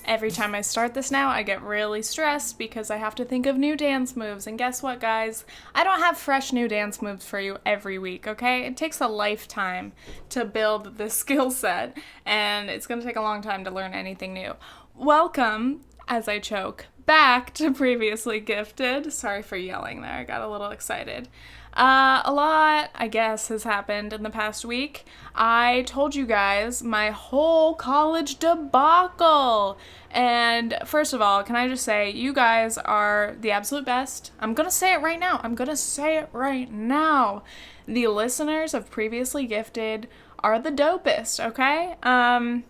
Every time I start this now, I get really stressed because I have to think of new dance moves. And guess what, guys? I don't have fresh new dance moves for you every week, okay? It takes a lifetime to build this skill set, and it's going to take a long time to learn anything new. Welcome, as I choke, back to Previously Gifted. Sorry for yelling there. I got a little excited. A lot, I guess, has happened in the past week. I told you guys my whole college debacle. And first of all, can I just say, you guys are the absolute best. I'm going to say it right now. The listeners of Previously Gifted are the dopest, okay? I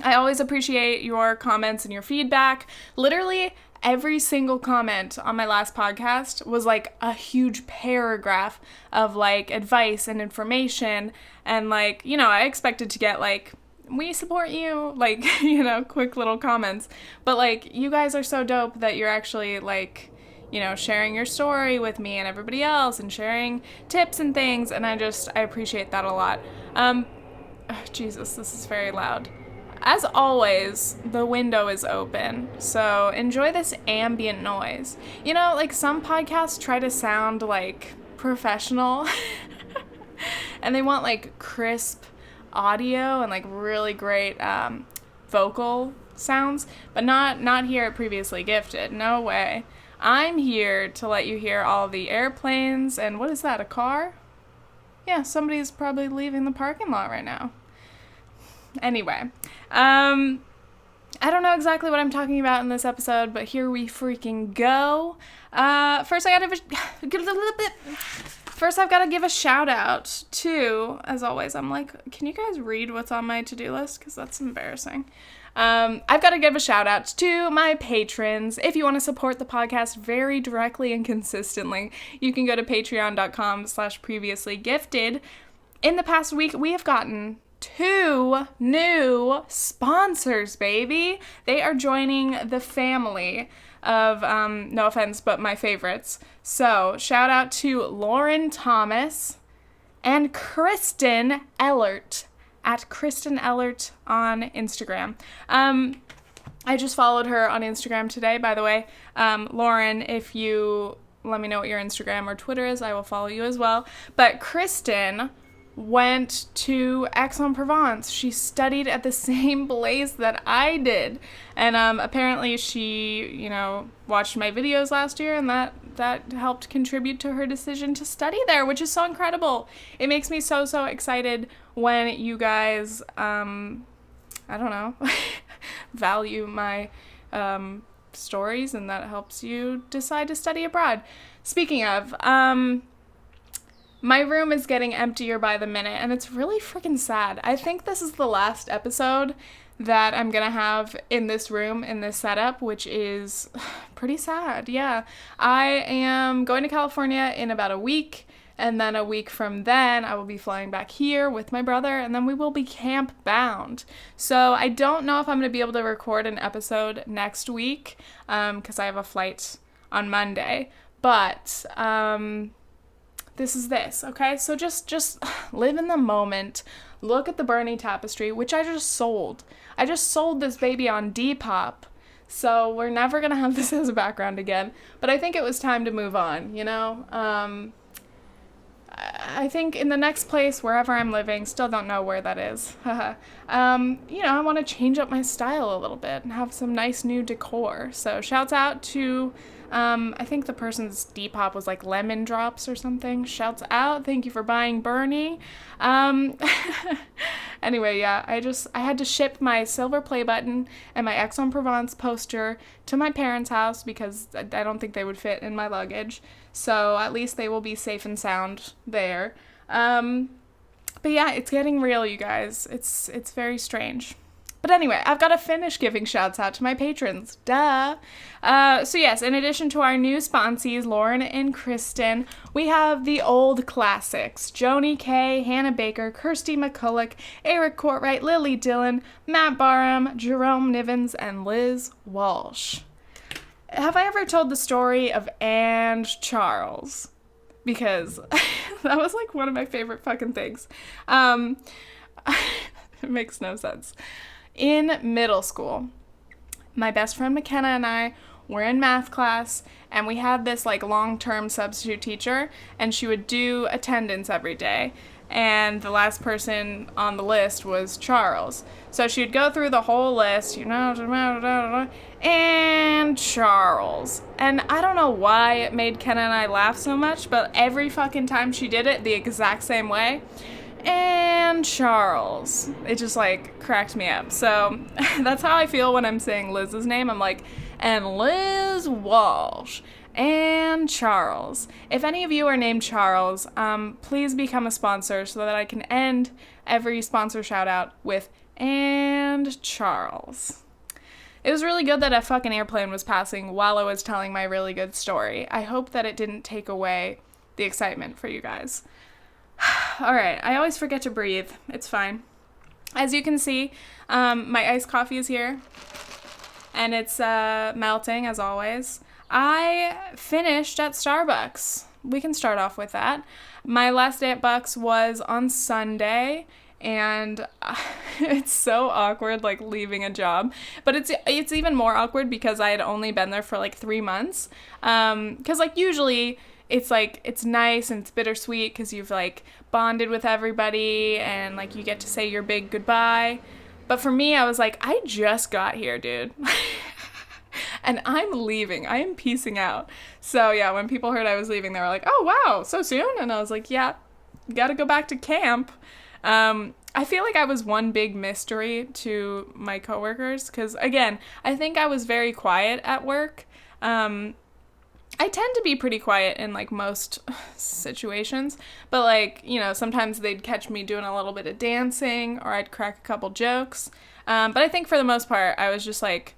always appreciate your comments and your feedback. Literally, every single comment on my last podcast was like a huge paragraph of like advice and information. And like, you know, I expected to get like, we support you, like, you know, quick little comments. But like, you guys are so dope that you're actually like, you know, sharing your story with me and everybody else and sharing tips and things. And I appreciate that a lot. Jesus, this is very loud. As always, the window is open, so enjoy this ambient noise. You know, like some podcasts try to sound like professional and they want like crisp audio and like really great vocal sounds, but not here at Previously Gifted. No way. I'm here to let you hear all the airplanes and what is that, a car? Yeah, somebody's probably leaving the parking lot right now. Anyway, I don't know exactly what I'm talking about in this episode, but here we freaking go. First I've got to give a shout out to, as always, I'm like, can you guys read what's on my to-do list? Because that's embarrassing. I've got to give a shout out to my patrons. If you want to support the podcast very directly and consistently, you can go to patreon.com/previouslygifted. In the past week, we have gotten 2 new sponsors, baby. They are joining the family of, no offense, but my favorites. So, shout out to Lauren Thomas and Kristen Ellert at Kristen Ellert on Instagram. I just followed her on Instagram today, by the way. Lauren, if you let me know what your Instagram or Twitter is, I will follow you as well. But Kristen went to Aix-en-Provence. She studied at the same place that I did. And apparently she, you know, watched my videos last year, and that helped contribute to her decision to study there, which is so incredible. It makes me so excited when you guys, I don't know, value my stories, and that helps you decide to study abroad. Speaking of, my room is getting emptier by the minute, and it's really freaking sad. I think this is the last episode that I'm gonna have in this room, in this setup, which is pretty sad, yeah. I am going to California in about a week, and then a week from then, I will be flying back here with my brother, and then we will be camp bound. So I don't know if I'm gonna be able to record an episode next week, because I have a flight on Monday, but, this is this, okay? So just live in the moment. Look at the Bernie tapestry, which I just sold. I just sold this baby on Depop, so we're never gonna have this as a background again. But I think it was time to move on, you know? I think in the next place, wherever I'm living, still don't know where that is. You know, I want to change up my style a little bit and have some nice new decor. So shouts out to, I think the person's Depop was like Lemon Drops or something. Shouts out. Thank you for buying, Bernie. Anyway, yeah, I had to ship my silver play button and my Aix-en-Provence poster to my parents' house because I don't think they would fit in my luggage. So at least they will be safe and sound there. But yeah, it's getting real, you guys. It's very strange. But anyway, I've got to finish giving shouts out to my patrons. Duh. So yes, in addition to our new sponsees, Lauren and Kristen, we have the old classics. Joni K, Hannah Baker, Kirsty McCulloch, Eric Courtwright, Lily Dillon, Matt Barham, Jerome Nivens, and Liz Walsh. Have I ever told the story of Ange Charles? Because That was like one of my favorite fucking things. It makes no sense. In middle school, my best friend McKenna and I were in math class, and we had this like long-term substitute teacher, and she would do attendance every day. And the last person on the list was Charles. So she would go through the whole list, and Charles. And I don't know why it made Kenna and I laugh so much, but every fucking time she did it the exact same way, and Charles, it just like cracked me up. So that's how I feel when I'm saying Liz's name. I'm like, and Liz Walsh, and Charles. If any of you are named Charles, please become a sponsor so that I can end every sponsor shout out with and Charles. It was really good that a fucking airplane was passing while I was telling my really good story. I hope that it didn't take away the excitement for you guys. Alright, I always forget to breathe. It's fine. As you can see, my iced coffee is here, and it's melting as always. I finished at Starbucks. We can start off with that. My last day at Bucks was on Sunday, and it's so awkward, like, leaving a job. But it's even more awkward because I had only been there for, like, 3 months. Because, like, usually it's, like, it's nice and it's bittersweet because you've, like, bonded with everybody and, like, you get to say your big goodbye. But for me, I was like, I just got here, dude. And I'm leaving. I am peacing out. So, yeah, when people heard I was leaving, they were like, oh, wow, so soon? And I was like, yeah, gotta go back to camp. I feel like I was one big mystery to my coworkers because, again, I think I was very quiet at work. I tend to be pretty quiet in, like, most situations, but, like, you know, sometimes they'd catch me doing a little bit of dancing, or I'd crack a couple jokes, but I think for the most part, I was just, like,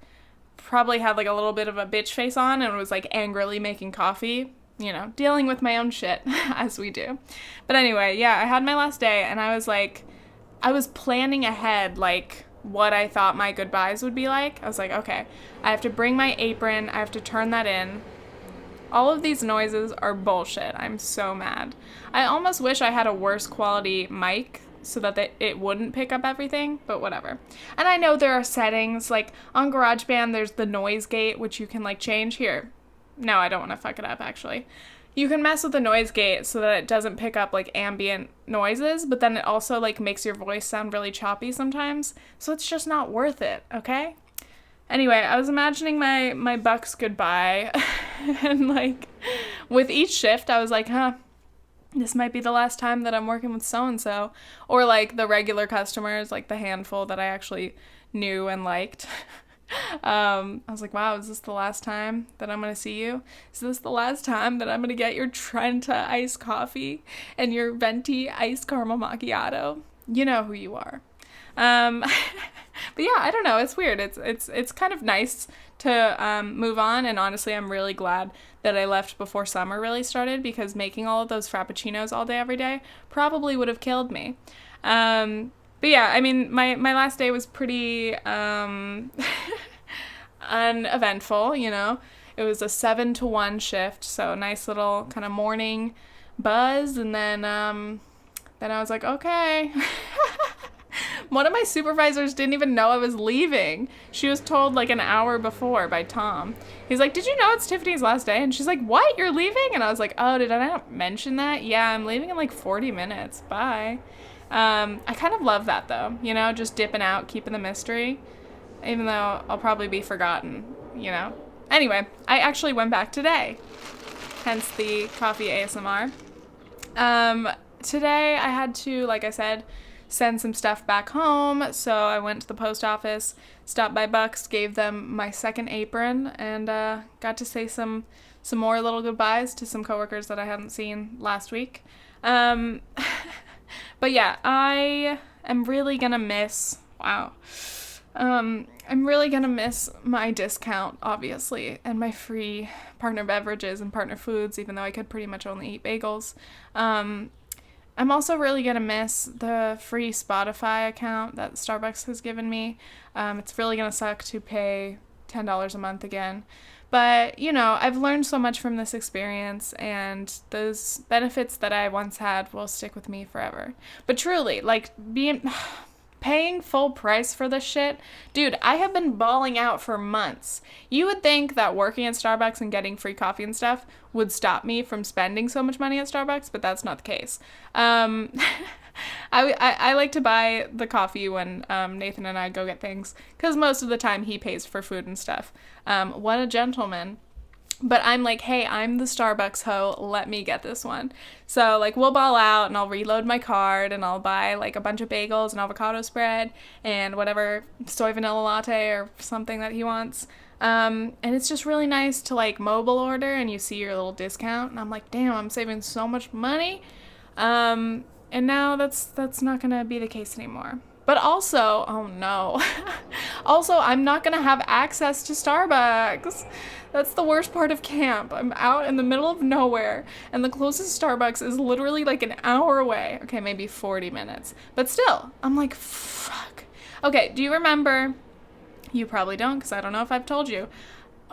probably had, like, a little bit of a bitch face on, and was, like, angrily making coffee, you know, dealing with my own shit, as we do. But anyway, yeah, I had my last day, and I was, like, I was planning ahead, like, what I thought my goodbyes would be like. I was like, okay, I have to bring my apron, I have to turn that in. All of these noises are bullshit. I'm so mad. I almost wish I had a worse quality mic so that it wouldn't pick up everything, but whatever. And I know there are settings, like on GarageBand, there's the noise gate, which you can like change here. No, I don't want to fuck it up, actually. You can mess with the noise gate so that it doesn't pick up like ambient noises, but then it also like makes your voice sound really choppy sometimes. So it's just not worth it, okay? Anyway, I was imagining my Bucks goodbye, and, like, with each shift, I was like, this might be the last time that I'm working with so-and-so, or, like, the regular customers, like, the handful that I actually knew and liked. I was like, wow, is this the last time that I'm going to see you? Is this the last time that I'm going to get your Trenta iced coffee and your venti iced caramel macchiato? You know who you are. But yeah, I don't know. It's weird. It's kind of nice to move on, and honestly, I'm really glad that I left before summer really started because making all of those frappuccinos all day every day probably would have killed me. But yeah, I mean, my last day was pretty uneventful. You know, it was a 7 to 1 shift, so nice little kind of morning buzz, and then I was like, okay. One of my supervisors didn't even know I was leaving. She was told like an hour before by Tom. He's like, did you know it's Tiffany's last day? And she's like, what? You're leaving? And I was like, oh, did I not mention that? Yeah, I'm leaving in like 40 minutes. Bye. I kind of love that though, you know, just dipping out, keeping the mystery, even though I'll probably be forgotten, you know. Anyway, I actually went back today, hence the coffee ASMR. Today I had to, like I said, send some stuff back home, so I went to the post office, stopped by Bucks, gave them my second apron, and got to say some more little goodbyes to some coworkers that I hadn't seen last week. But yeah, I am really gonna miss, I'm really gonna miss my discount, obviously, and my free partner beverages and partner foods, even though I could pretty much only eat bagels. I'm also really going to miss the free Spotify account that Starbucks has given me. It's really going to suck to pay $10 a month again. But, you know, I've learned so much from this experience, and those benefits that I once had will stick with me forever. But truly, like, paying full price for this shit, dude, I have been bawling out for months. You would think that working at Starbucks and getting free coffee and stuff would stop me from spending so much money at Starbucks, but that's not the case. I like to buy the coffee when Nathan and I go get things, because most of the time he pays for food and stuff. What a gentleman. But I'm like, hey, I'm the Starbucks hoe, let me get this one. So, like, we'll ball out, and I'll reload my card, and I'll buy, like, a bunch of bagels and avocado spread and whatever soy vanilla latte or something that he wants. And it's just really nice to, like, mobile order, and you see your little discount, and I'm like, damn, I'm saving so much money. And now that's not gonna be the case anymore. But also, oh no, also, I'm not gonna have access to Starbucks. That's the worst part of camp. I'm out in the middle of nowhere, and the closest Starbucks is literally like an hour away. Okay, maybe 40 minutes. But still, I'm like, fuck. Okay, do you remember? You probably don't, because I don't know if I've told you.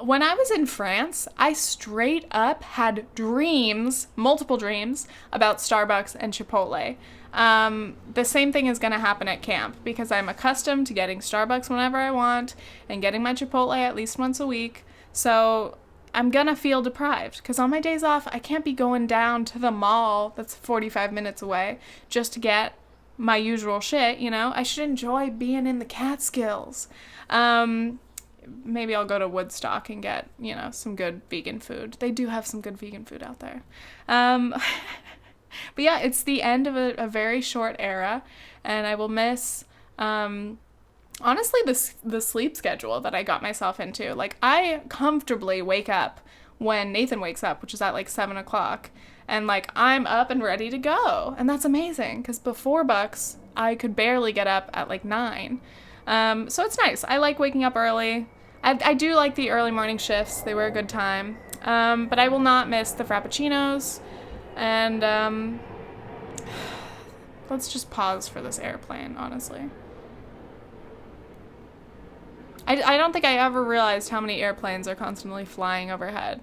When I was in France, I straight up had dreams, multiple dreams, about Starbucks and Chipotle. The same thing is going to happen at camp, because I'm accustomed to getting Starbucks whenever I want and getting my Chipotle at least once a week. So I'm going to feel deprived, because on my days off, I can't be going down to the mall that's 45 minutes away just to get my usual shit, you know? I should enjoy being in the Catskills. Maybe I'll go to Woodstock and get, you know, some good vegan food. They do have some good vegan food out there. But yeah, it's the end of a very short era, and I will miss, honestly, the sleep schedule that I got myself into. Like, I comfortably wake up when Nathan wakes up, which is at like 7 o'clock, and like, I'm up and ready to go, and that's amazing, because before Bucks, I could barely get up at like 9. So it's nice. I like waking up early. I do like the early morning shifts. They were a good time. But I will not miss the Frappuccinos. And let's just pause for this airplane, honestly. I don't think I ever realized how many airplanes are constantly flying overhead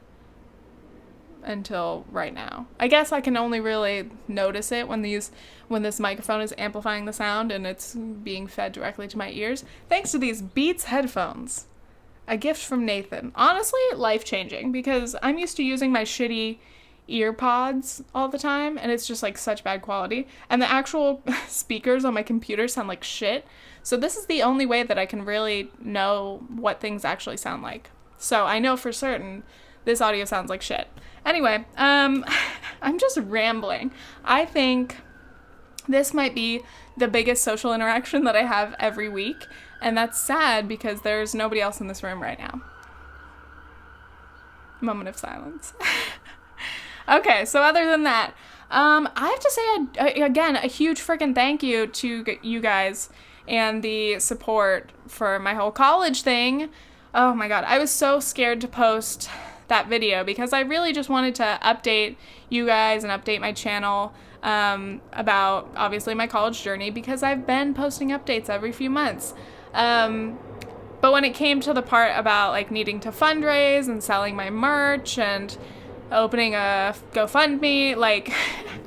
until right now. I guess I can only really notice it when this microphone is amplifying the sound and it's being fed directly to my ears, thanks to these Beats headphones. A gift from Nathan. Honestly, life-changing, because I'm used to using my shitty ear pods all the time, and it's just like such bad quality, and the actual speakers on my computer sound like shit. So this is the only way that I can really know what things actually sound like. So I know for certain this audio sounds like shit. Anyway, I'm just rambling. I think this might be the biggest social interaction that I have every week, and that's sad because there's nobody else in this room right now. Moment of silence. Okay, so other than that, I have to say, again, a huge freaking thank you to you guys and the support for my whole college thing. Oh my god, I was so scared to post that video because I really just wanted to update you guys and update my channel about, obviously, my college journey, because I've been posting updates every few months. But when it came to the part about, like, needing to fundraise and selling my merch and opening a GoFundMe, like,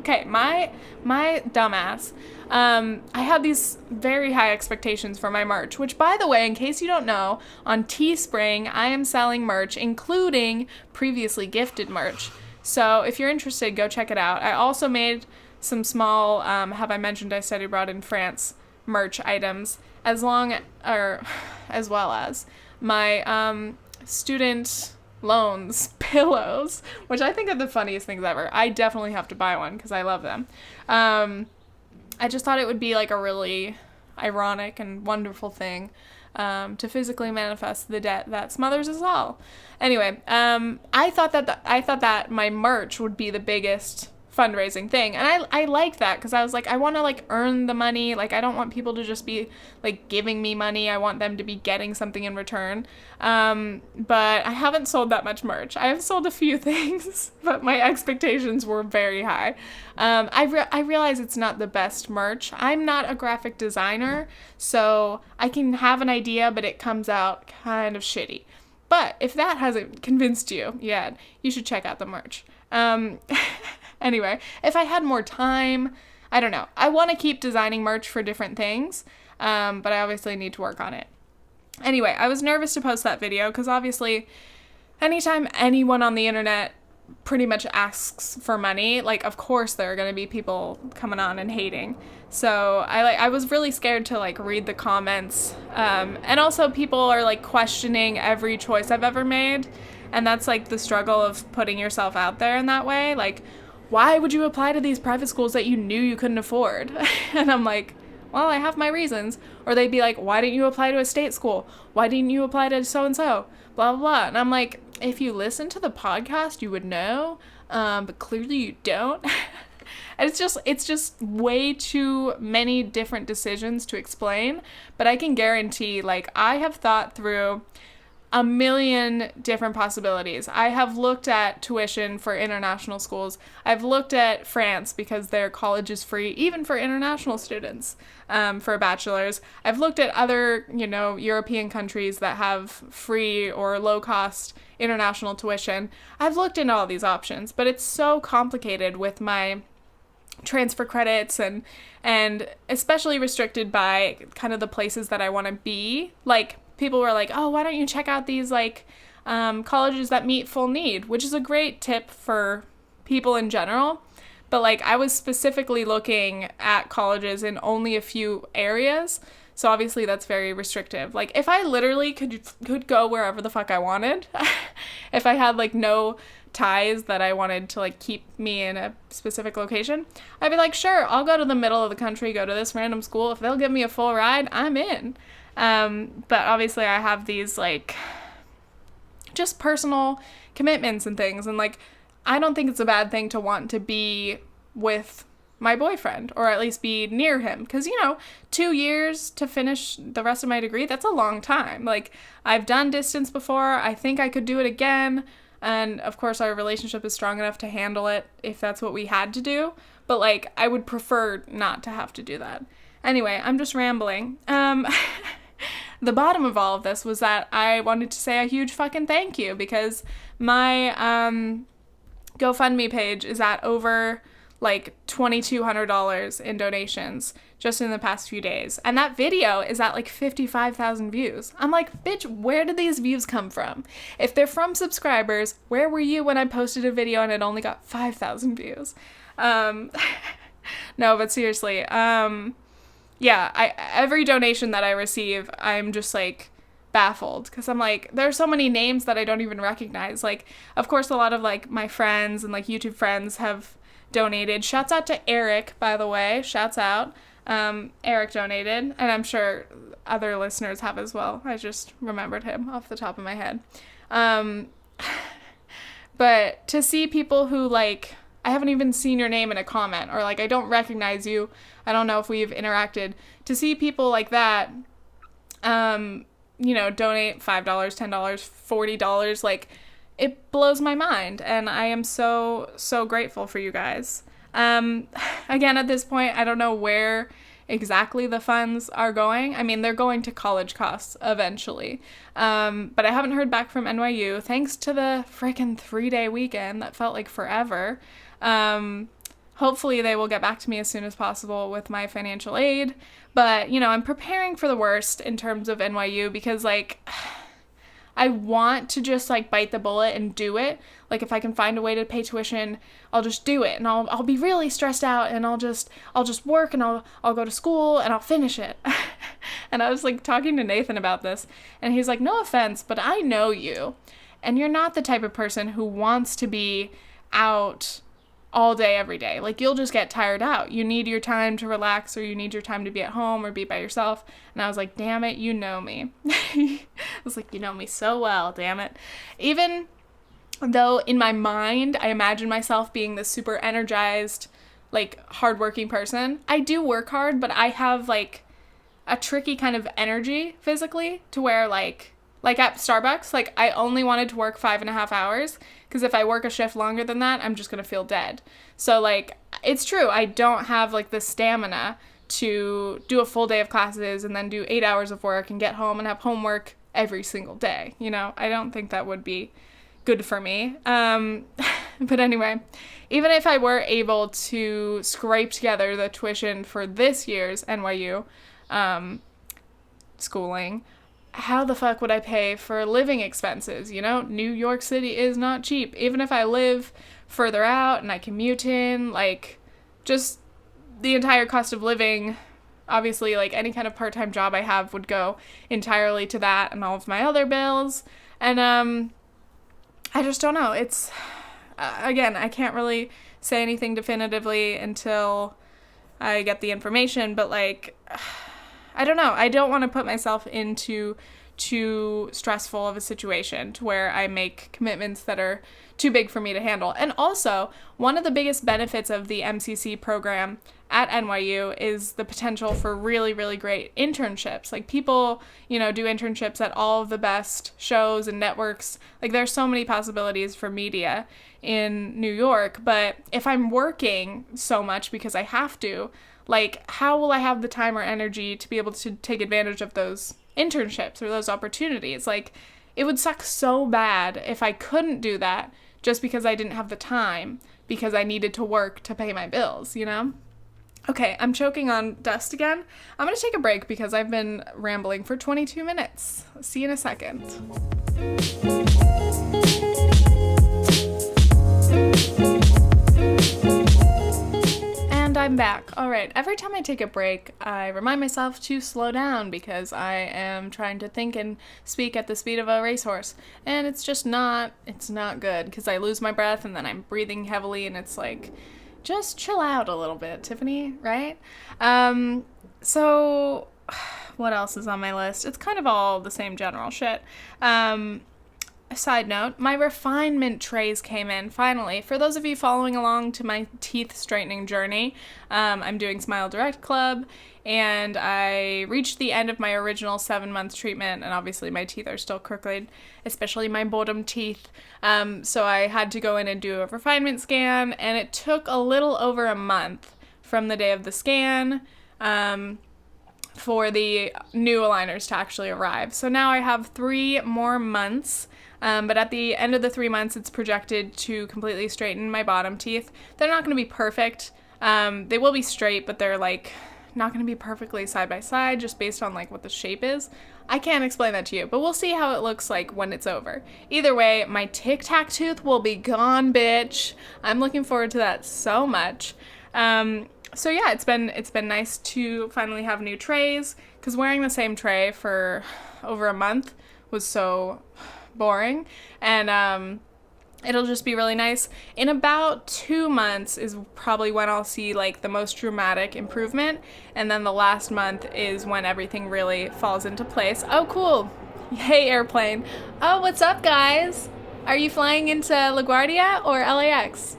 okay, my dumbass, I had these very high expectations for my merch, which, by the way, in case you don't know, on Teespring, I am selling merch, including previously gifted merch. So if you're interested, go check it out. I also made some small, have I mentioned I studied abroad in France, merch items, as well as my student loans pillows, which I think are the funniest things ever. I definitely have to buy one because I love them. I just thought it would be like a really ironic and wonderful thing to physically manifest the debt that smothers us all. Anyway, I thought that my merch would be the biggest fundraising thing, and I like that because I was like, I want to like earn the money. Like, I don't want people to just be like giving me money. I want them to be getting something in return. But I haven't sold that much merch. I have sold a few things, but my expectations were very high. I realize it's not the best merch. I'm not a graphic designer, so I can have an idea, but it comes out kind of shitty. But if that hasn't convinced you yet, you should check out the merch. Anyway, if I had more time, I don't know. I want to keep designing merch for different things, but I obviously need to work on it. Anyway, I was nervous to post that video because obviously anytime anyone on the internet pretty much asks for money, like, of course there are going to be people coming on and hating. So I was really scared to like read the comments. And also people are like questioning every choice I've ever made. And that's like the struggle of putting yourself out there in that way. Like, why would you apply to these private schools that you knew you couldn't afford? And I'm like, well, I have my reasons. Or they'd be like, why didn't you apply to a state school? Why didn't you apply to so-and-so? Blah, blah, blah. And I'm like, if you listen to the podcast, you would know. But clearly you don't. And it's just way too many different decisions to explain. But I can guarantee, like, I have thought through a million different possibilities. I have looked at tuition for international schools. I've looked at France because their college is free, even for international students, for bachelors. I've looked at other, European countries that have free or low-cost international tuition. I've looked into all these options, but it's so complicated with my transfer credits and especially restricted by kind of the places that I want to be. Like, people were like, oh, why don't you check out these, like, colleges that meet full need, which is a great tip for people in general. But, like, I was specifically looking at colleges in only a few areas, so obviously that's very restrictive. Like, if I literally could go wherever the fuck I wanted, if I had, like, no ties that I wanted to, like, keep me in a specific location, I'd be like, sure, I'll go to the middle of the country, go to this random school. If they'll give me a full ride, I'm in. But obviously I have these, like, just personal commitments and things, and, like, I don't think it's a bad thing to want to be with my boyfriend, or at least be near him, because, 2 years to finish the rest of my degree, that's a long time. Like, I've done distance before, I think I could do it again, and of course our relationship is strong enough to handle it if that's what we had to do, but, like, I would prefer not to have to do that. Anyway, I'm just rambling. The bottom of all of this was that I wanted to say a huge fucking thank you, because my GoFundMe page is at over, like, $2,200 in donations just in the past few days. And that video is at, like, 55,000 views. I'm like, bitch, where did these views come from? If they're from subscribers, where were you when I posted a video and it only got 5,000 views? No, but seriously, yeah, every donation that I receive, I'm just, like, baffled, because I'm like, there are so many names that I don't even recognize. Like, of course, a lot of, like, my friends and, like, YouTube friends have donated. Shouts out to Eric, by the way. Shouts out. Eric donated, and I'm sure other listeners have as well. I just remembered him off the top of my head. But to see people who, like, I haven't even seen your name in a comment, or, like, I don't recognize you, I don't know if we've interacted, to see people like that, donate $5, $10, $40, like, it blows my mind, and I am so, so grateful for you guys. Again, at this point, I don't know where exactly the funds are going. I mean, they're going to college costs eventually. But I haven't heard back from NYU, thanks to the frickin' 3-day weekend that felt like forever. Hopefully they will get back to me as soon as possible with my financial aid. But, I'm preparing for the worst in terms of NYU, because, like, I want to just, like, bite the bullet and do it. Like, if I can find a way to pay tuition, I'll just do it, and I'll be really stressed out, and I'll just work, and I'll go to school, and I'll finish it. And I was, like, talking to Nathan about this, and he's like, no offense, but I know you, and you're not the type of person who wants to be out all day, every day. Like, you'll just get tired out. You need your time to relax, or you need your time to be at home or be by yourself. And I was like, damn it, you know me. I was like, you know me so well, damn it. Even though in my mind, I imagine myself being this super energized, like, hardworking person, I do work hard, but I have, like, a tricky kind of energy physically, to where, like at Starbucks, like, I only wanted to work 5.5 hours, because if I work a shift longer than that, I'm just going to feel dead. So, like, it's true, I don't have, like, the stamina to do a full day of classes and then do 8 hours of work and get home and have homework every single day. You know, I don't think that would be good for me. But anyway, even if I were able to scrape together the tuition for this year's NYU schooling, how the fuck would I pay for living expenses? You know, New York City is not cheap. Even if I live further out and I commute in, like, just the entire cost of living, obviously, like, any kind of part-time job I have would go entirely to that and all of my other bills. And, I just don't know. It's, again, I can't really say anything definitively until I get the information, but, like, I don't know. I don't want to put myself into too stressful of a situation to where I make commitments that are too big for me to handle. And also, one of the biggest benefits of the MCC program at NYU is the potential for really, really great internships. Like, people, you know, do internships at all of the best shows and networks. Like, there's so many possibilities for media in New York, but if I'm working so much because I have to, like, how will I have the time or energy to be able to take advantage of those internships or those opportunities? Like, it would suck so bad if I couldn't do that just because I didn't have the time because I needed to work to pay my bills, you know? Okay, I'm choking on dust again. I'm gonna take a break because I've been rambling for 22 minutes. See you in a second. And I'm back. All right, every time I take a break, I remind myself to slow down because I am trying to think and speak at the speed of a racehorse. And it's not good because I lose my breath and then I'm breathing heavily and it's like, just chill out a little bit, Tiffany, right? So what else is on my list? It's kind of all the same general shit. Side note, my refinement trays came in, finally. For those of you following along to my teeth straightening journey, I'm doing Smile Direct Club, and I reached the end of my original 7-month treatment, and obviously my teeth are still crooked, especially my bottom teeth. So I had to go in and do a refinement scan, and it took a little over a month from the day of the scan for the new aligners to actually arrive. So now I have 3 more months. But at the end of the 3 months, it's projected to completely straighten my bottom teeth. They're not going to be perfect. They will be straight, but they're, like, not going to be perfectly side by side, just based on, like, what the shape is. I can't explain that to you, but we'll see how it looks like when it's over. Either way, my tic-tac tooth will be gone, bitch. I'm looking forward to that so much. So yeah, it's been nice to finally have new trays, because wearing the same tray for over a month was so boring, and it'll just be really nice. In about 2 months is probably when I'll see, like, the most dramatic improvement, and then the last month is when everything really falls into place. Oh, cool. Hey, airplane. Oh, what's up, guys? Are you flying into LaGuardia or LAX?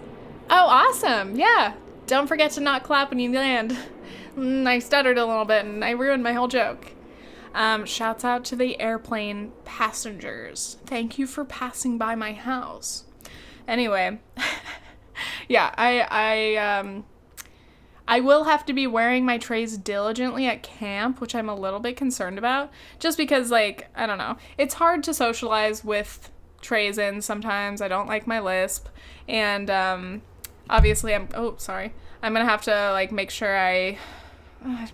Oh, awesome. Yeah. Don't forget to not clap when you land. I stuttered a little bit and I ruined my whole joke. Shouts out to the airplane passengers. Thank you for passing by my house. Anyway, yeah, I will have to be wearing my trays diligently at camp, which I'm a little bit concerned about, just because, like, I don't know, it's hard to socialize with trays in sometimes. I don't like my lisp, and obviously I'm gonna have to, like, make sure I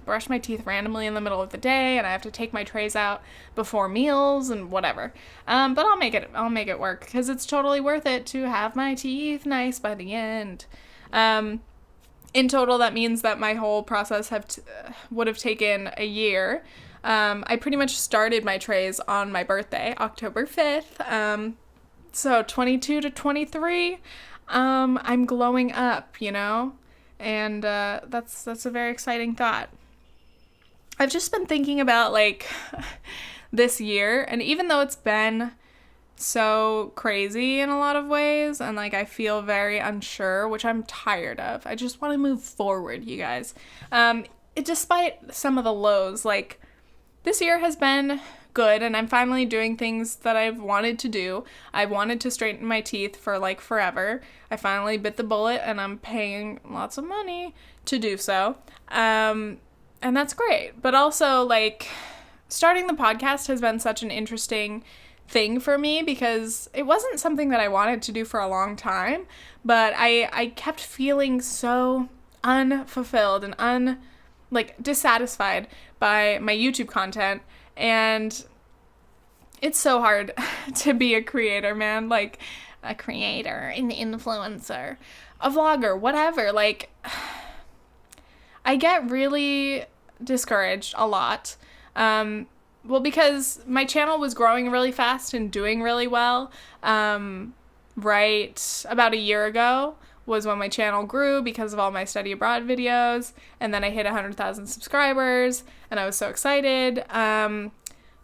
brush my teeth randomly in the middle of the day, and I have to take my trays out before meals and whatever. But I'll make it work, because it's totally worth it to have my teeth nice by the end. In total, that means that my whole process would have taken a year. I pretty much started my trays on my birthday, October 5th. So 22 to 23, I'm glowing up, you know? And that's a very exciting thought. I've just been thinking about, like, this year, and even though it's been so crazy in a lot of ways, and, like, I feel very unsure, which I'm tired of. I just want to move forward, you guys. Despite some of the lows, like, this year has been good, and I'm finally doing things that I've wanted to do. I wanted to straighten my teeth for, like, forever. I finally bit the bullet, and I'm paying lots of money to do so. And that's great. But also, like, starting the podcast has been such an interesting thing for me because it wasn't something that I wanted to do for a long time, but I kept feeling so unfulfilled and dissatisfied by my YouTube content, and it's so hard to be a creator, man. Like, a creator, an influencer, a vlogger, whatever. Like, I get really discouraged a lot. Well, because my channel was growing really fast and doing really well. Right about a year ago was when my channel grew because of all my study abroad videos. And then I hit 100,000 subscribers and I was so excited.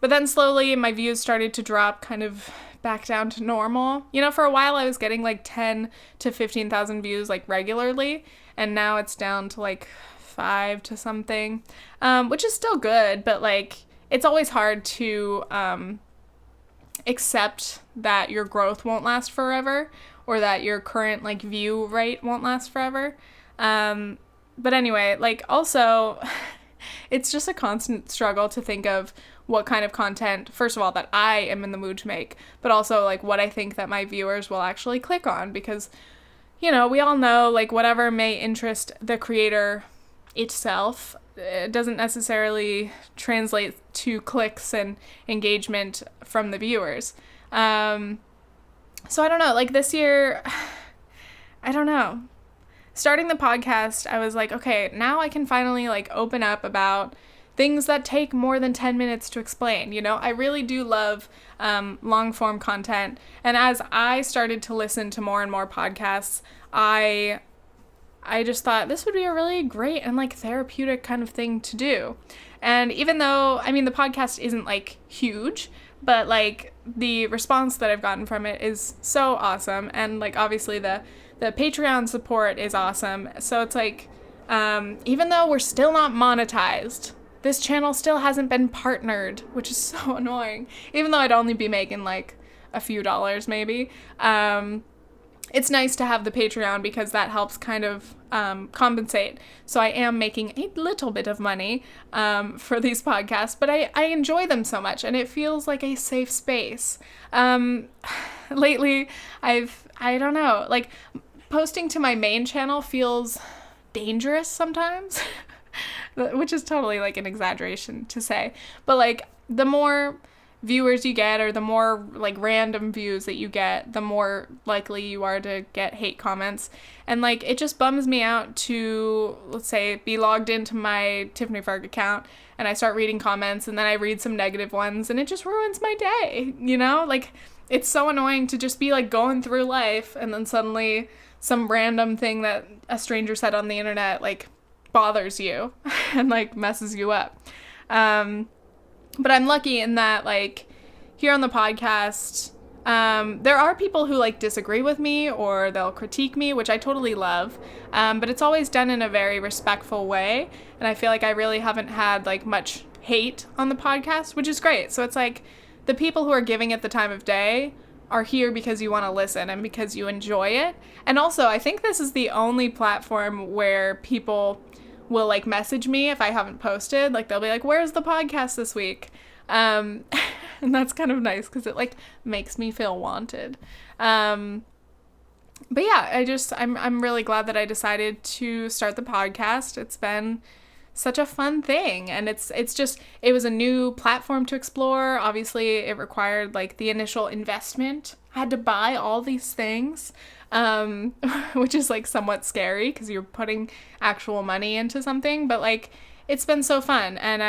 But then slowly my views started to drop kind of back down to normal. You know, for a while I was getting like 10 to 15,000 views like regularly. And now it's down to like 5 to something, which is still good, but like, it's always hard to accept that your growth won't last forever, or that your current like view rate won't last forever. But anyway, like, also, it's just a constant struggle to think of what kind of content, first of all, that I am in the mood to make, but also like what I think that my viewers will actually click on, because, you know, we all know like whatever may interest the creator itself, it doesn't necessarily translate to clicks and engagement from the viewers. So I don't know, like this year, I don't know. Starting the podcast, I was like, okay, now I can finally like open up about things that take more than 10 minutes to explain. You know, I really do love long form content. And as I started to listen to more and more podcasts, I just thought this would be a really great and like therapeutic kind of thing to do. And even though, I mean, the podcast isn't like huge, but like the response that I've gotten from it is so awesome. And like, obviously the Patreon support is awesome. So it's like, even though we're still not monetized, this channel still hasn't been partnered, which is so annoying. Even though I'd only be making like a few dollars maybe. It's nice to have the Patreon because that helps kind of compensate. So I am making a little bit of money for these podcasts, but I enjoy them so much and it feels like a safe space. Lately, I don't know, like posting to my main channel feels dangerous sometimes, which is totally like an exaggeration to say, but like the more viewers you get, or the more like random views that you get, the more likely you are to get hate comments. And like, it just bums me out to, let's say, be logged into my Tiffany Ferg account and I start reading comments and then I read some negative ones and it just ruins my day, you know? Like, it's so annoying to just be like going through life and then suddenly some random thing that a stranger said on the internet like bothers you and like messes you up. But I'm lucky in that, like, here on the podcast, there are people who, like, disagree with me or they'll critique me, which I totally love. But it's always done in a very respectful way. And I feel like I really haven't had, like, much hate on the podcast, which is great. So it's like the people who are giving it the time of day are here because you want to listen and because you enjoy it. And also, I think this is the only platform where people will like message me if I haven't posted. Like, they'll be like, where's the podcast this week? And that's kind of nice because it like makes me feel wanted. But yeah, I'm really glad that I decided to start the podcast. It's been such a fun thing, and it was a new platform to explore. Obviously it required like the initial investment. I had to buy all these things, which is like somewhat scary because you're putting actual money into something, but like it's been so fun, and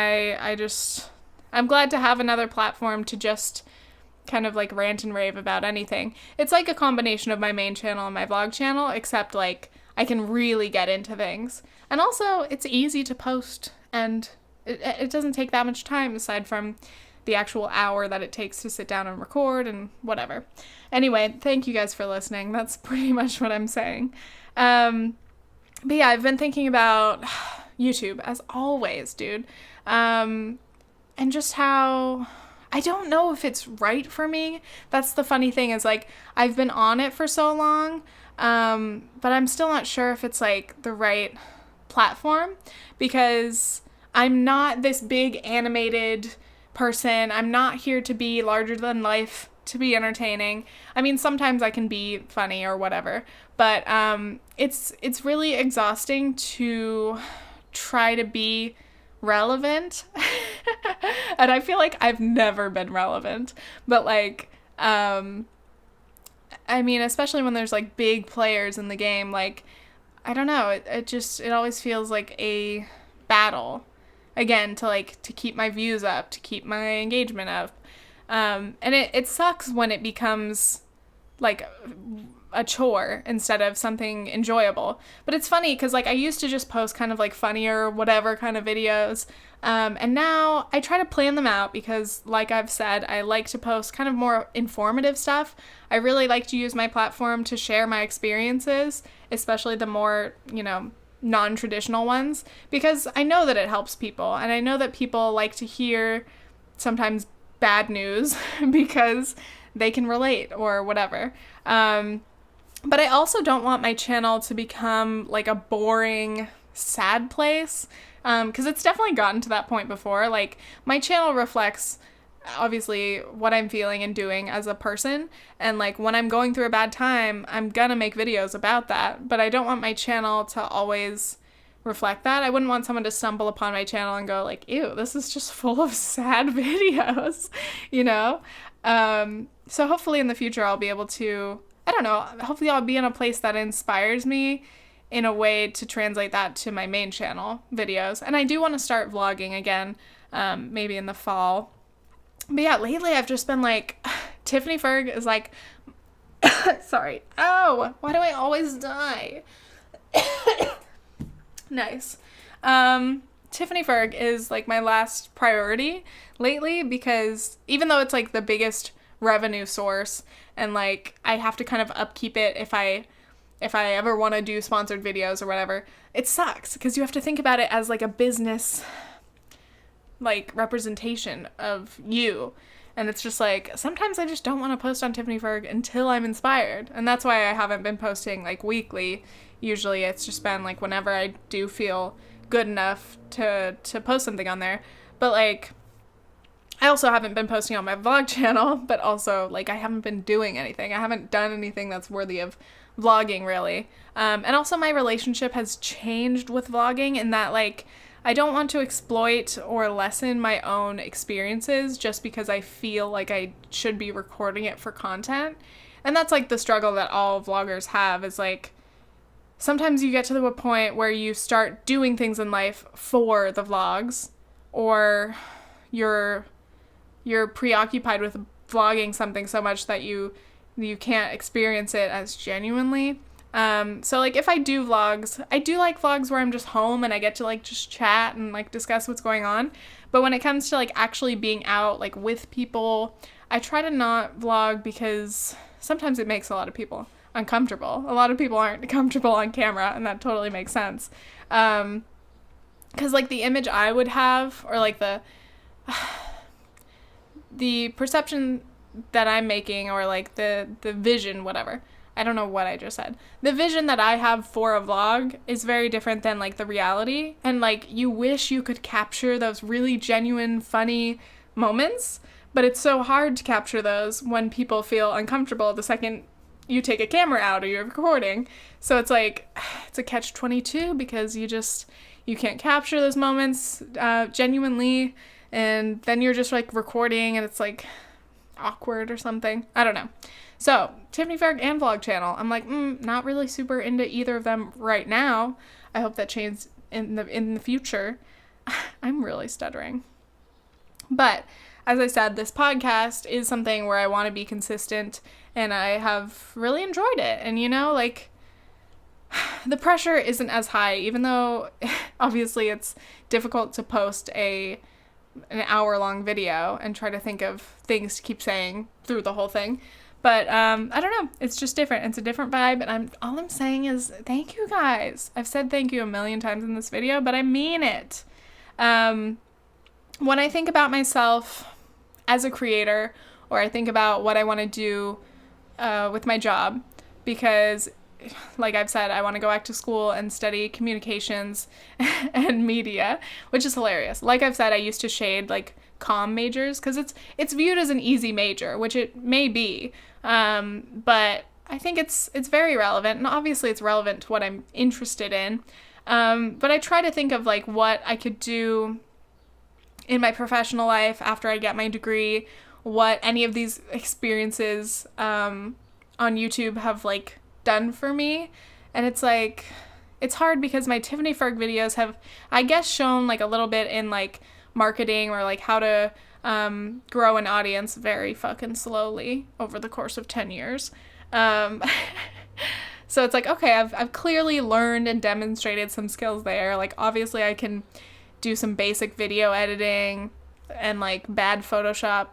I'm glad to have another platform to just kind of like rant and rave about anything. It's like a combination of my main channel and my vlog channel, except like I can really get into things. And also it's easy to post, and it doesn't take that much time aside from the actual hour that it takes to sit down and record and whatever. Anyway, thank you guys for listening. That's pretty much what I'm saying. But yeah, I've been thinking about YouTube as always, dude. And just how I don't know if it's right for me. That's the funny thing, is like I've been on it for so long, but I'm still not sure if it's like the right platform, because I'm not this big animated person. I'm not here to be larger than life, to be entertaining. I mean, sometimes I can be funny or whatever, but it's really exhausting to try to be relevant. And I feel like I've never been relevant, but like I mean, especially when there's like big players in the game, like I don't know, it always feels like a battle again to keep my views up, to keep my engagement up. And it sucks when it becomes like a chore instead of something enjoyable. But it's funny because like I used to just post kind of like funnier whatever kind of videos, and now I try to plan them out because like I've said, I like to post kind of more informative stuff. I really like to use my platform to share my experiences, especially the more, non-traditional ones, because I know that it helps people, and I know that people like to hear sometimes bad news because they can relate or whatever. But I also don't want my channel to become like a boring, sad place, because it's definitely gotten to that point before. Like, my channel reflects, obviously, what I'm feeling and doing as a person, and like when I'm going through a bad time, I'm gonna make videos about that, but I don't want my channel to always reflect that. I wouldn't want someone to stumble upon my channel and go like, ew, this is just full of sad videos, so hopefully in the future I'll be able to, I don't know, hopefully I'll be in a place that inspires me in a way to translate that to my main channel videos. And I do want to start vlogging again, maybe in the fall. But yeah, lately I've just been like, Tiffany Ferg is like, sorry. Oh, why do I always die? Nice. Tiffany Ferg is like my last priority lately because even though it's like the biggest revenue source and like I have to kind of upkeep it if I ever want to do sponsored videos or whatever, it sucks because you have to think about it as like a business like representation of you. And it's just like, sometimes I just don't want to post on Tiffany Ferg until I'm inspired. And that's why I haven't been posting like weekly. Usually it's just been like whenever I do feel good enough to post something on there. But like, I also haven't been posting on my vlog channel, but also like I haven't been doing anything. I haven't done anything that's worthy of vlogging really. And also my relationship has changed with vlogging in that like, I don't want to exploit or lessen my own experiences just because I feel like I should be recording it for content. And that's like the struggle that all vloggers have is like, sometimes you get to the point where you start doing things in life for the vlogs, or you're preoccupied with vlogging something so much that you can't experience it as genuinely. So like if I do vlogs, I do like vlogs where I'm just home and I get to like just chat and like discuss what's going on. But when it comes to like actually being out like with people, I try to not vlog because sometimes it makes a lot of people uncomfortable. A lot of people aren't comfortable on camera, and that totally makes sense. 'Cause like the image I would have, or like the perception that I'm making, or like the vision, whatever. I don't know what I just said. The vision that I have for a vlog is very different than like the reality. And like you wish you could capture those really genuine, funny moments, but it's so hard to capture those when people feel uncomfortable the second you take a camera out or you're recording. So it's like, it's a catch-22 because you can't capture those moments genuinely, and then you're just like recording and it's like awkward or something. I don't know. So, Tiffany Ferg and vlog channel. I'm like, not really super into either of them right now. I hope that changes in the future. I'm really stuttering. But, as I said, this podcast is something where I want to be consistent, and I have really enjoyed it. And, like, the pressure isn't as high, even though, obviously, it's difficult to post an hour-long video and try to think of things to keep saying through the whole thing. But, I don't know. It's just different. It's a different vibe. And all I'm saying is thank you guys. I've said thank you a million times in this video, but I mean it. When I think about myself as a creator, or I think about what I want to do with my job, because like I've said, I want to go back to school and study communications and media, which is hilarious. Like I've said, I used to shade like comm majors, because it's viewed as an easy major, which it may be, but I think it's very relevant, and obviously it's relevant to what I'm interested in, but I try to think of like what I could do in my professional life after I get my degree, what any of these experiences on YouTube have like done for me. And it's like, it's hard because my Tiffany Ferg videos have, I guess, shown like a little bit in like marketing or like how to grow an audience very fucking slowly over the course of 10 years. So it's like, okay, I've clearly learned and demonstrated some skills there. Like, obviously I can do some basic video editing and like bad Photoshop.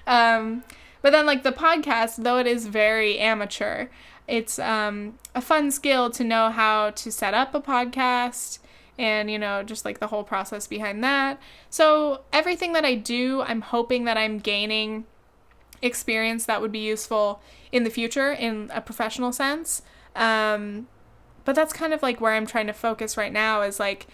But then like the podcast, though it is very amateur, it's a fun skill to know how to set up a podcast and, you know, just like the whole process behind that. So everything that I do, I'm hoping that I'm gaining experience that would be useful in the future in a professional sense. But that's kind of like where I'm trying to focus right now is like,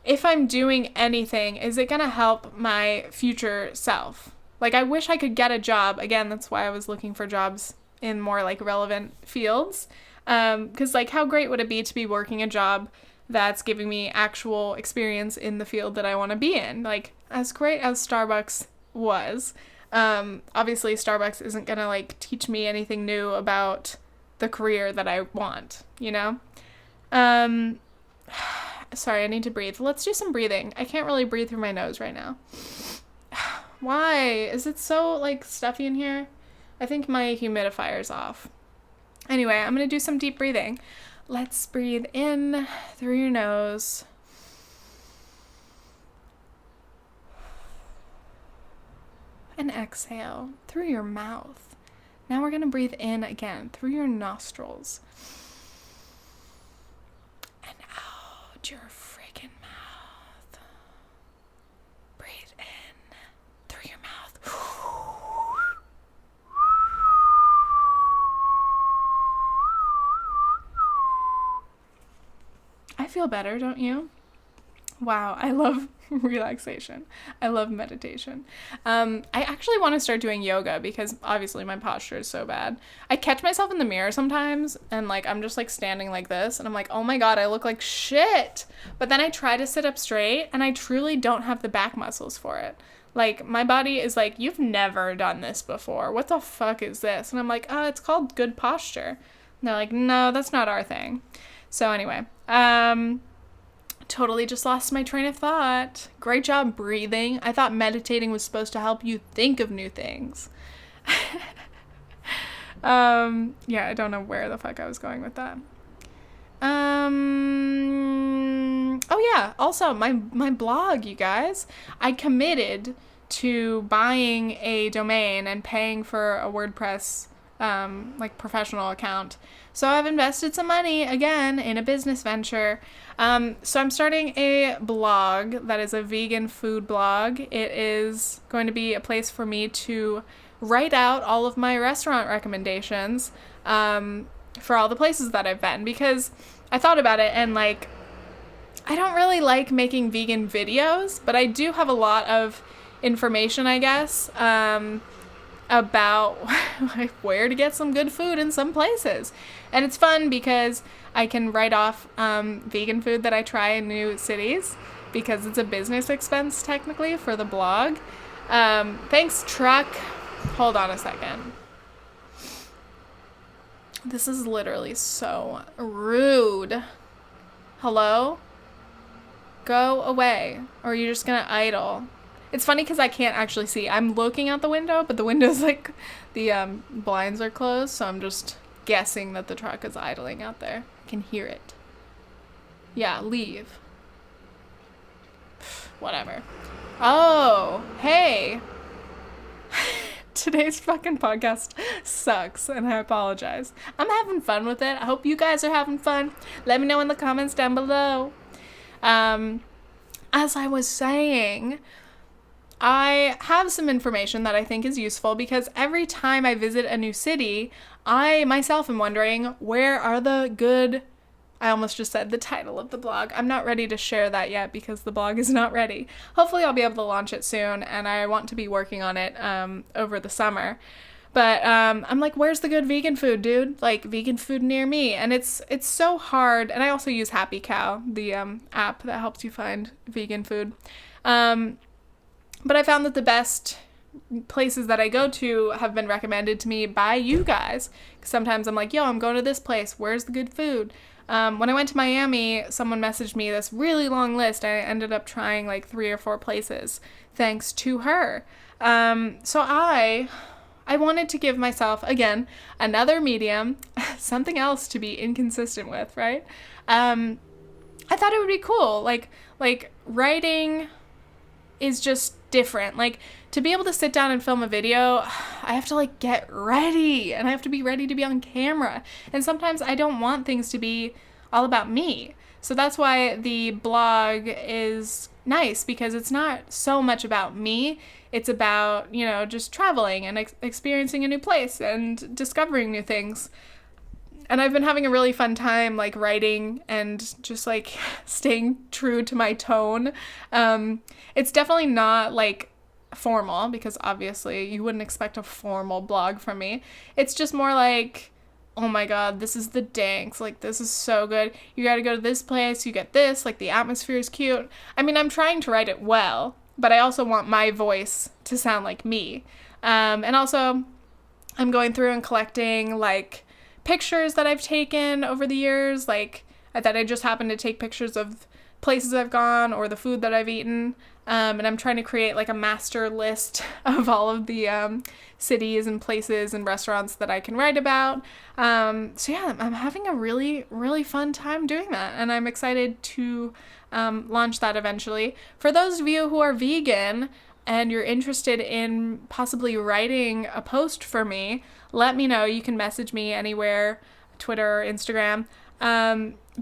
if I'm doing anything, is it going to help my future self? Like, I wish I could get a job. Again, that's why I was looking for jobs in more, like, relevant fields. Because, like, how great would it be to be working a job that's giving me actual experience in the field that I want to be in? Like, as great as Starbucks was, obviously Starbucks isn't going to, like, teach me anything new about the career that I want, you know? Sorry, I need to breathe. Let's do some breathing. I can't really breathe through my nose right now. Why? Is it so, like, stuffy in here? I think my humidifier's off. Anyway, I'm going to do some deep breathing. Let's breathe in through your nose. And exhale through your mouth. Now we're going to breathe in again through your nostrils. Your freaking mouth. Breathe in through your mouth. I feel better, don't you? Wow, I love relaxation. I love meditation. I actually want to start doing yoga because obviously my posture is so bad. I catch myself in the mirror sometimes and like I'm just like standing like this and I'm like, oh my god, I look like shit. But then I try to sit up straight and I truly don't have the back muscles for it. Like my body is like, you've never done this before. What the fuck is this? And I'm like, oh, it's called good posture. And they're like, no, that's not our thing. So anyway, totally just lost my train of thought. Great job breathing. I thought meditating was supposed to help you think of new things. Yeah, I don't know where the fuck I was going with that. Oh yeah, also my blog, you guys. I committed to buying a domain and paying for a WordPress like professional account. So I've invested some money again in a business venture. So I'm starting a blog that is a vegan food blog. It is going to be a place for me to write out all of my restaurant recommendations for all the places that I've been, because I thought about it and like I don't really like making vegan videos, but I do have a lot of information, I guess, about like where to get some good food in some places. And it's fun because I can write off vegan food that I try in new cities because it's a business expense technically for the blog. Thanks, truck. Hold on a second. This is literally so rude. Hello? Go away. Or you're just gonna idle. It's funny because I can't actually see. I'm looking out the window, but the window's like, the blinds are closed, so I'm just guessing that the truck is idling out there. I can hear it. Yeah, leave. Whatever. Oh, hey. Today's fucking podcast sucks, and I apologize. I'm having fun with it. I hope you guys are having fun. Let me know in the comments down below. As I was saying, I have some information that I think is useful because every time I visit a new city, I myself am wondering, where are the good I almost just said the title of the blog. I'm not ready to share that yet because the blog is not ready. Hopefully I'll be able to launch it soon, and I want to be working on it over the summer. But I'm like, where's the good vegan food, dude? Like, vegan food near me. And it's so hard. And I also use Happy Cow, the app that helps you find vegan food. But I found that the best places that I go to have been recommended to me by you guys. Sometimes I'm like, yo, I'm going to this place. Where's the good food? When I went to Miami, someone messaged me this really long list. I ended up trying like 3 or 4 places thanks to her. So I wanted to give myself, again, another medium, something else to be inconsistent with, right? I thought it would be cool. Like writing is just different. Like, to be able to sit down and film a video, I have to like get ready, and I have to be ready to be on camera. And sometimes I don't want things to be all about me. So that's why the blog is nice, because it's not so much about me. It's about, you know, just traveling and experiencing a new place and discovering new things. And I've been having a really fun time, like, writing and just, like, staying true to my tone. It's definitely not, like, formal, because obviously you wouldn't expect a formal blog from me. It's just more like, oh my god, this is the danks. Like, this is so good. You gotta go to this place, you get this, like, the atmosphere is cute. I mean, I'm trying to write it well, but I also want my voice to sound like me. And also, I'm going through and collecting, like, pictures that I've taken over the years, like, that I just happen to take pictures of places I've gone or the food that I've eaten. And I'm trying to create, like, a master list of all of the cities and places and restaurants that I can write about. So yeah, I'm having a really, really fun time doing that, and I'm excited to launch that eventually. For those of you who are vegan and you're interested in possibly writing a post for me, let me know. You can message me anywhere, Twitter or Instagram.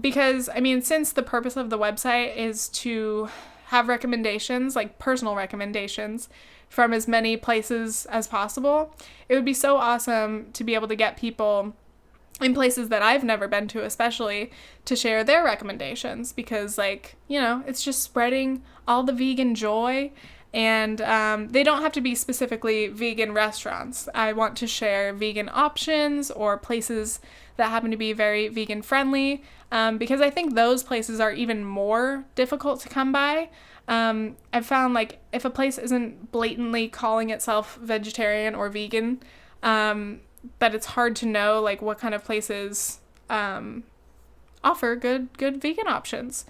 Because, I mean, since the purpose of the website is to have recommendations, like personal recommendations, from as many places as possible, it would be so awesome to be able to get people in places that I've never been to, especially, to share their recommendations, because, like, you know, it's just spreading all the vegan joy. And they don't have to be specifically vegan restaurants. I want to share vegan options or places that happen to be very vegan friendly, because I think those places are even more difficult to come by. I've found, like, if a place isn't blatantly calling itself vegetarian or vegan, that it's hard to know, like, what kind of places offer good vegan options.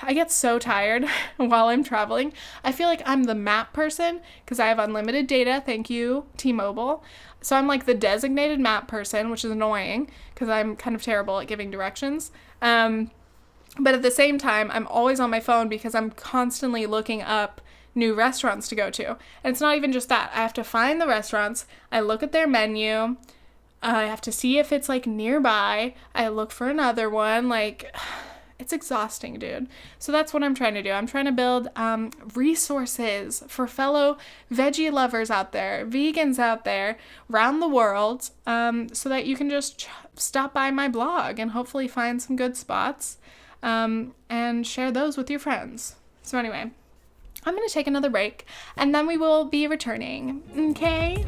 I get so tired while I'm traveling. I feel like I'm the map person because I have unlimited data. Thank you, T-Mobile. So I'm like the designated map person, which is annoying because I'm kind of terrible at giving directions. But at the same time, I'm always on my phone because I'm constantly looking up new restaurants to go to. And it's not even just that. I have to find the restaurants. I look at their menu. I have to see if it's, like, nearby. I look for another one. Like, it's exhausting, dude. So that's what I'm trying to do. I'm trying to build resources for fellow veggie lovers out there, vegans out there, around the world, so that you can just stop by my blog and hopefully find some good spots and share those with your friends. So anyway, I'm going to take another break, and then we will be returning, okay?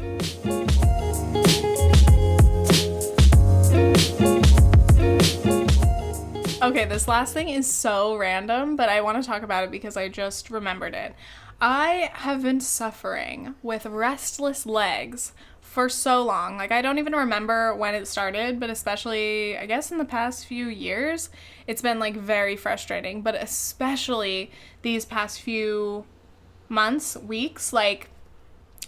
Okay, this last thing is so random, but I want to talk about it because I just remembered it. I have been suffering with restless legs for so long. Like, I don't even remember when it started, but especially, I guess, in the past few years, it's been, like, very frustrating. But especially these past few months, weeks, like,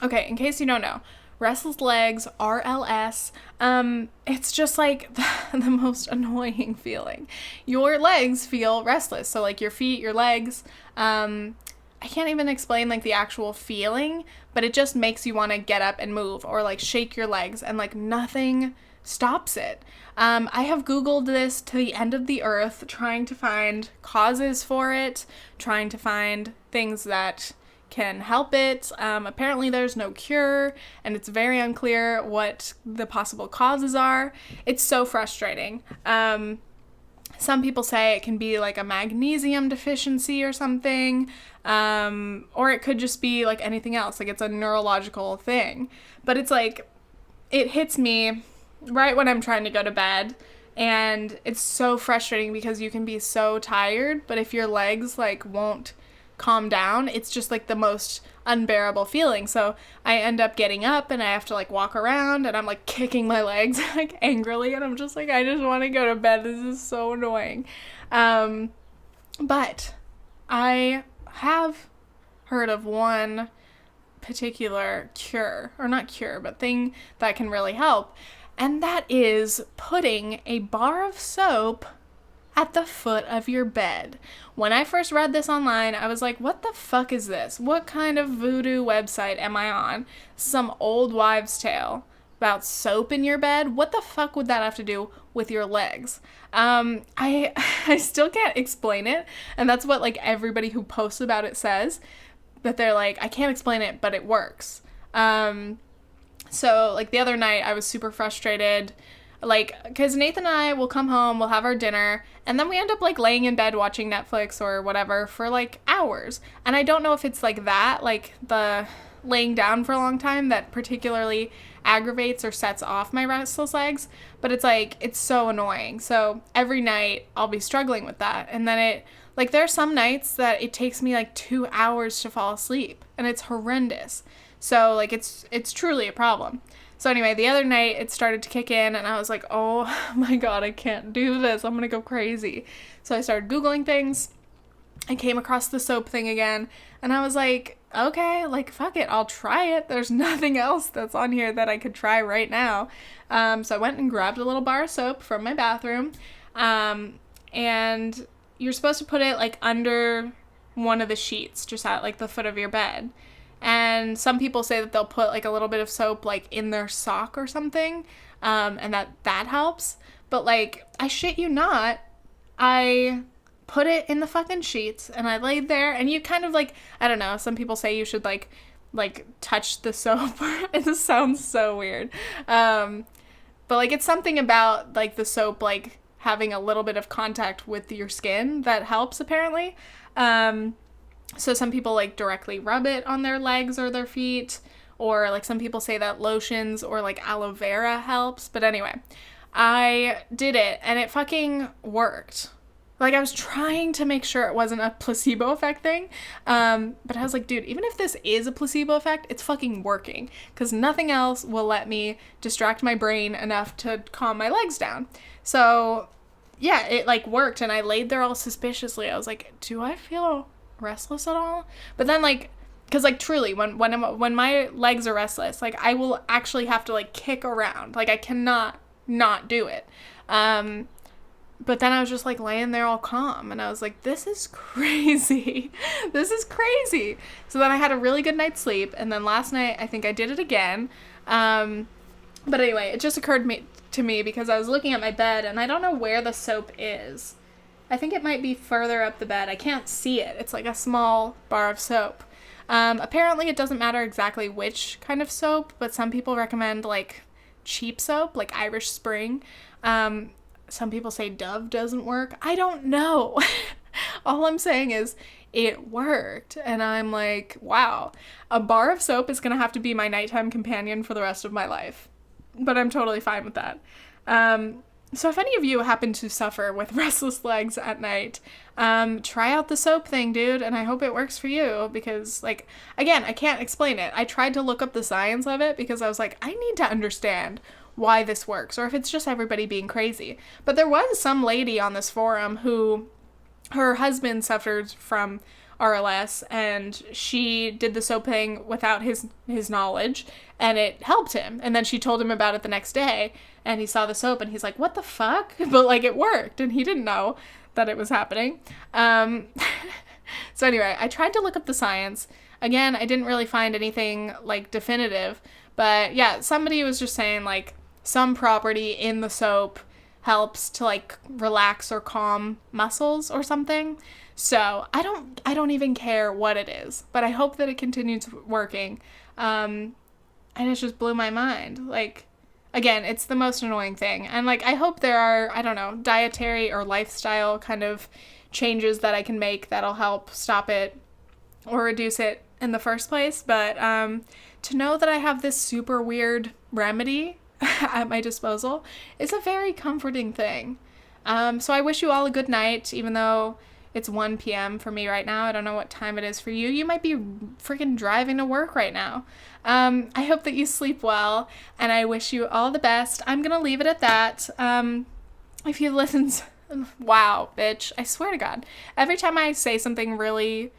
okay, in case you don't know, Restless Legs, RLS, it's just, like, the most annoying feeling. Your legs feel restless, so, like, your feet, your legs, I can't even explain, like, the actual feeling, but it just makes you want to get up and move, or, like, shake your legs, and, like, nothing stops it. I have Googled this to the end of the earth, trying to find causes for it, trying to find things that can help it. Apparently there's no cure, and it's very unclear what the possible causes are. It's so frustrating. Some people say it can be like a magnesium deficiency or something, or it could just be like anything else, like it's a neurological thing. But it's like, it hits me right when I'm trying to go to bed, and it's so frustrating because you can be so tired, but if your legs like won't calm down, it's just like the most unbearable feeling. So I end up getting up and I have to like walk around and I'm like kicking my legs like angrily, and I'm just like, I just want to go to bed. This is so annoying. But I have heard of one particular cure, or not cure, but thing that can really help, and that is putting a bar of soap at the foot of your bed. When I first read this online, I was like, what the fuck is this? What kind of voodoo website am I on? Some old wives' tale about soap in your bed? What the fuck would that have to do with your legs? I still can't explain it, and that's what like everybody who posts about it says, that they're like, I can't explain it, but it works. So like the other night I was super frustrated, like, because Nathan and I will come home, we'll have our dinner, and then we end up, like, laying in bed watching Netflix or whatever for, like, hours. And I don't know if it's, like, that, like, the laying down for a long time that particularly aggravates or sets off my restless legs, but it's, like, it's so annoying. So every night I'll be struggling with that, and then it, like, there are some nights that it takes me, like, 2 hours to fall asleep, and it's horrendous. So, like, it's truly a problem. So anyway, the other night it started to kick in and I was like, oh my God, I can't do this. I'm going to go crazy. So I started Googling things. I came across the soap thing again and I was like, okay, like, fuck it. I'll try it. There's nothing else that's on here that I could try right now. So I went and grabbed a little bar of soap from my bathroom. And you're supposed to put it like under one of the sheets, just at like the foot of your bed. And some people say that they'll put like a little bit of soap like in their sock or something, and that helps. But like, I shit you not, I put it in the fucking sheets and I laid there, and you kind of like, I don't know, some people say you should like touch the soap. It sounds so weird. But like, it's something about like the soap like having a little bit of contact with your skin that helps apparently. So some people like directly rub it on their legs or their feet, or like some people say that lotions or like aloe vera helps. But anyway, I did it and it fucking worked. Like, I was trying to make sure it wasn't a placebo effect thing, but I was like, dude, even if this is a placebo effect, it's fucking working, because nothing else will let me distract my brain enough to calm my legs down. So yeah, it like worked, and I laid there all suspiciously. I was like, do I feel restless at all? But then like, because like truly when my legs are restless, like I will actually have to like kick around, like I cannot not do it. But then I was just like laying there all calm, and I was like, this is crazy. This is crazy. So then I had a really good night's sleep, and then last night I think I did it again. But anyway, it just occurred to me because I was looking at my bed and I don't know where the soap is. I think it might be further up the bed. I can't see it. It's like a small bar of soap. Apparently it doesn't matter exactly which kind of soap, but some people recommend like cheap soap, like Irish Spring. Some people say Dove doesn't work. I don't know. All I'm saying is it worked. And I'm like, wow, a bar of soap is going to have to be my nighttime companion for the rest of my life. But I'm totally fine with that. So if any of you happen to suffer with restless legs at night, try out the soap thing, dude, and I hope it works for you, because, like, again, I can't explain it. I tried to look up the science of it because I was like, I need to understand why this works, or if it's just everybody being crazy. But there was some lady on this forum who, her husband suffered from RLS, and she did the soap thing without his knowledge, and it helped him. And then she told him about it the next day, and he saw the soap, and he's like, what the fuck? But, like, it worked, and he didn't know that it was happening. So anyway, I tried to look up the science. Again, I didn't really find anything, like, definitive. But, yeah, somebody was just saying, like, some property in the soap helps to, like, relax or calm muscles or something. So I don't even care what it is, but I hope that it continues working. And it just blew my mind. Like, again, it's the most annoying thing. And like, I hope there are, I don't know, dietary or lifestyle kind of changes that I can make that'll help stop it or reduce it in the first place. But to know that I have this super weird remedy at my disposal is a very comforting thing. So I wish you all a good night, even though it's 1 p.m. for me right now. I don't know what time it is for you. You might be freaking driving to work right now. I hope that you sleep well, and I wish you all the best. I'm going to leave it at that. If you listened, wow, bitch, I swear to God, every time I say something really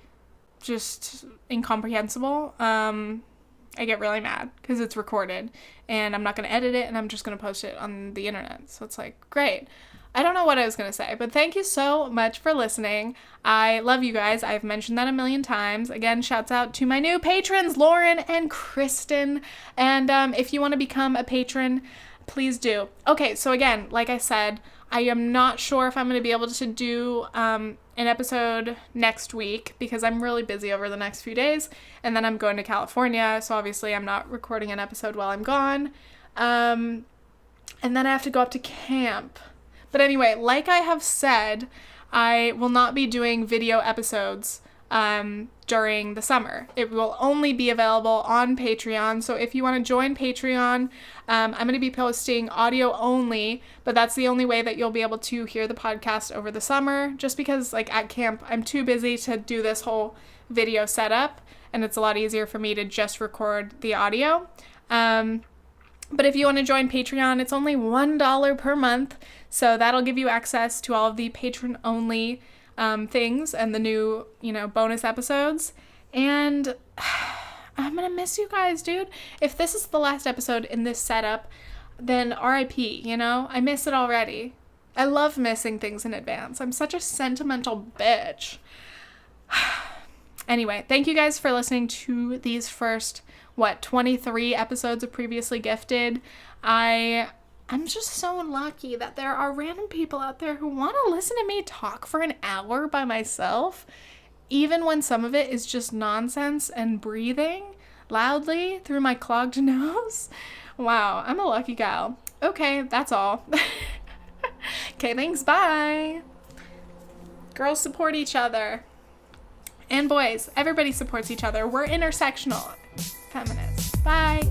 just incomprehensible, I get really mad because it's recorded, and I'm not going to edit it, and I'm just going to post it on the internet. So it's like, great. I don't know what I was going to say, but thank you so much for listening. I love you guys. I've mentioned that a million times. Again, shouts out to my new patrons, Lauren and Kristen. And if you want to become a patron, please do. Okay, so again, like I said, I am not sure if I'm going to be able to do an episode next week because I'm really busy over the next few days. And then I'm going to California, so obviously I'm not recording an episode while I'm gone. And then I have to go up to camp. But anyway, like I have said, I will not be doing video episodes during the summer. It will only be available on Patreon. So if you want to join Patreon, I'm going to be posting audio only, but that's the only way that you'll be able to hear the podcast over the summer, just because like at camp, I'm too busy to do this whole video setup, and it's a lot easier for me to just record the audio. But if you want to join Patreon, it's only $1 per month. So that'll give you access to all of the patron-only things and the new, bonus episodes. And I'm going to miss you guys, dude. If this is the last episode in this setup, then RIP, I miss it already. I love missing things in advance. I'm such a sentimental bitch. Anyway, thank you guys for listening to these first 23 episodes of Previously Gifted. I'm just so lucky that there are random people out there who want to listen to me talk for an hour by myself, even when some of it is just nonsense and breathing loudly through my clogged nose. Wow, I'm a lucky gal. Okay, that's all. Okay, thanks, bye. Girls support each other. And boys, everybody supports each other. We're intersectional feminists. Bye.